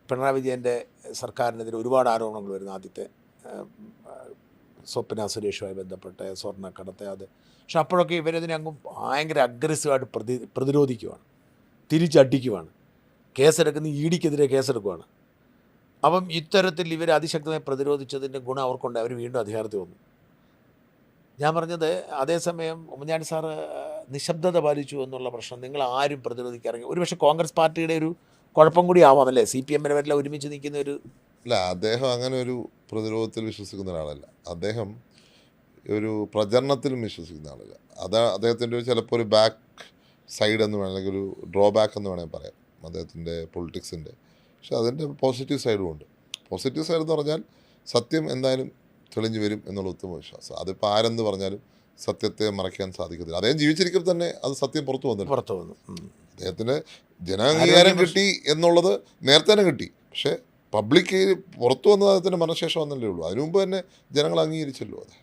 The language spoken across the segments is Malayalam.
പിണറായി വിജയൻ്റെ സർക്കാരിനെതിരെ ഒരുപാട് ആരോപണങ്ങൾ വരുന്നു. ആദ്യത്തെ സ്വപ്ന സുരേഷുമായി ബന്ധപ്പെട്ട സ്വർണ്ണക്കടത്തെ അത്. പക്ഷെ അപ്പോഴൊക്കെ ഇവരതിനെ അങ്ങ് ഭയങ്കര അഗ്രസീവായിട്ട് പ്രതിരോധിക്കുവാണ്, തിരിച്ചടിക്കുവാണ്, കേസെടുക്കുന്ന ഇഡിക്കെതിരെ കേസെടുക്കുവാണ്. അപ്പം ഇത്തരത്തിൽ ഇവർ അതിശക്തമായി പ്രതിരോധിച്ചതിൻ്റെ ഗുണം അവർക്കുണ്ട്. അവർ വീണ്ടും അധികാരത്തിൽ വന്നു. ഞാൻ പറഞ്ഞത്, അതേസമയം ഉമ്മൻചാണ്ടി സാറ് നിശബ്ദത പാലിച്ചു എന്നുള്ള പ്രശ്നം. നിങ്ങൾ ആരും പ്രതിരോധിക്കാറില്ല. ഒരുപക്ഷെ കോൺഗ്രസ് പാർട്ടിയുടെ ഒരു കുഴപ്പം കൂടി ആവാം അല്ലേ, സി പി എമ്മിനെ വരില്ല ഒരുമിച്ച് നിൽക്കുന്ന ഒരു. അല്ല, അദ്ദേഹം അങ്ങനെ ഒരു പ്രതിരോധത്തിൽ വിശ്വസിക്കുന്ന ഒരാളല്ല. അദ്ദേഹം ഒരു പ്രചരണത്തിലും വിശ്വസിക്കുന്ന ആളല്ല. അദ്ദേഹത്തിൻ്റെ ചിലപ്പോൾ ഒരു ബാക്ക് സൈഡ് എന്ന് വേണമെങ്കിൽ, അല്ലെങ്കിൽ ഒരു ഡ്രോബാക്ക് എന്ന് വേണമെങ്കിൽ പറയാം അദ്ദേഹത്തിൻ്റെ പൊളിറ്റിക്സിൻ്റെ. പക്ഷെ അതിൻ്റെ പോസിറ്റീവ് സൈഡും ഉണ്ട്. പോസിറ്റീവ് സൈഡ് എന്ന് പറഞ്ഞാൽ സത്യം എന്തായാലും തെളിഞ്ഞു വരും എന്നുള്ള ഉത്തമ വിശ്വാസം. അതിപ്പോൾ ആരെന്ന് പറഞ്ഞാലും സത്യത്തെ മറയ്ക്കാൻ സാധിക്കത്തില്ല. അദ്ദേഹം ജീവിച്ചിരിക്കുമ്പോൾ തന്നെ അത് സത്യം പുറത്തു വന്നു. അദ്ദേഹത്തിന് ജനാംഗീകാരം കിട്ടി എന്നുള്ളത് നേരത്തെ തന്നെ കിട്ടി. പക്ഷേ പബ്ലിക്ക് പുറത്തു വന്നത് അദ്ദേഹത്തിൻ്റെ മരണശേഷം വന്നല്ലേ ഉള്ളൂ. അതിനു മുമ്പ് തന്നെ ജനങ്ങൾ അംഗീകരിച്ചല്ലോ. അതെ,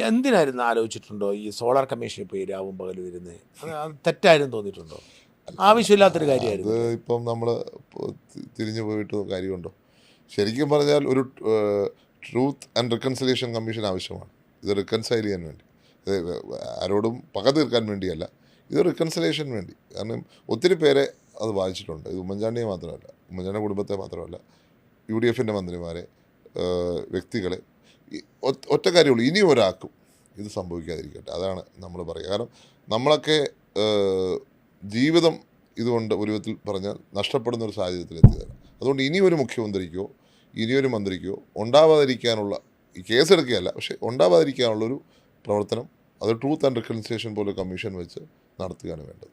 എന്തിനായിരുന്നു ആലോചിച്ചിട്ടുണ്ടോ ഈ സോളാർ കമ്മീഷനിൽ പോയി രാവും പകലും വരുന്നത്? അത് തെറ്റായിരുന്നു തോന്നിയിട്ടുണ്ടോ? ആവശ്യമില്ലാത്തൊരു കാര്യമായിരുന്നു. അത് ഇപ്പം നമ്മൾ തിരിഞ്ഞു പോയിട്ട് കാര്യമുണ്ടോ? ശരിക്കും പറഞ്ഞാൽ ഒരു ട്രൂത്ത് ആൻഡ് റിക്കൺസിലിയേഷൻ കമ്മീഷൻ ആവശ്യമാണ്. ഇത് റിക്കൺസൈൽ ചെയ്യാൻ വേണ്ടി, ആരോടും പക തീർക്കാൻ വേണ്ടിയല്ല, ഇത് റിക്കൺസിലേഷൻ വേണ്ടി. കാരണം ഒത്തിരി പേരെ അത് ബാധിച്ചിട്ടുണ്ട്. ഇത് ഉമ്മൻചാണ്ടിയെ മാത്രമല്ല, ഉമ്മൻചാണ്ടി കുടുംബത്തെ മാത്രമല്ല, UDF-ൻ്റെ മന്ത്രിമാരെ, വ്യക്തികളെ. ഒറ്റ കാര്യമുള്ളൂ, ഇനി ഒരാൾക്കും ഇത് സംഭവിക്കാതിരിക്കട്ടെ. അതാണ് നമ്മൾ പറയുക. കാരണം നമ്മളൊക്കെ ജീവിതം ഇതുകൊണ്ട് ഒരു വിധത്തിൽ പറഞ്ഞാൽ നഷ്ടപ്പെടുന്ന ഒരു സാഹചര്യത്തിലെത്തിയതാണ്. അതുകൊണ്ട് ഇനിയൊരു മുഖ്യമന്ത്രിക്കോ ഇനിയൊരു മന്ത്രിക്കോ ഉണ്ടാവാതിരിക്കാനുള്ള, ഈ കേസെടുക്കുകയല്ല, പക്ഷേ ഉണ്ടാവാതിരിക്കാനുള്ളൊരു പ്രവർത്തനം, അത് ട്രൂത്ത് ആൻഡ് റിക്കൺസിലിയേഷൻ പോലെ കമ്മീഷൻ വെച്ച് നടത്തുകയാണ് വേണ്ടത്.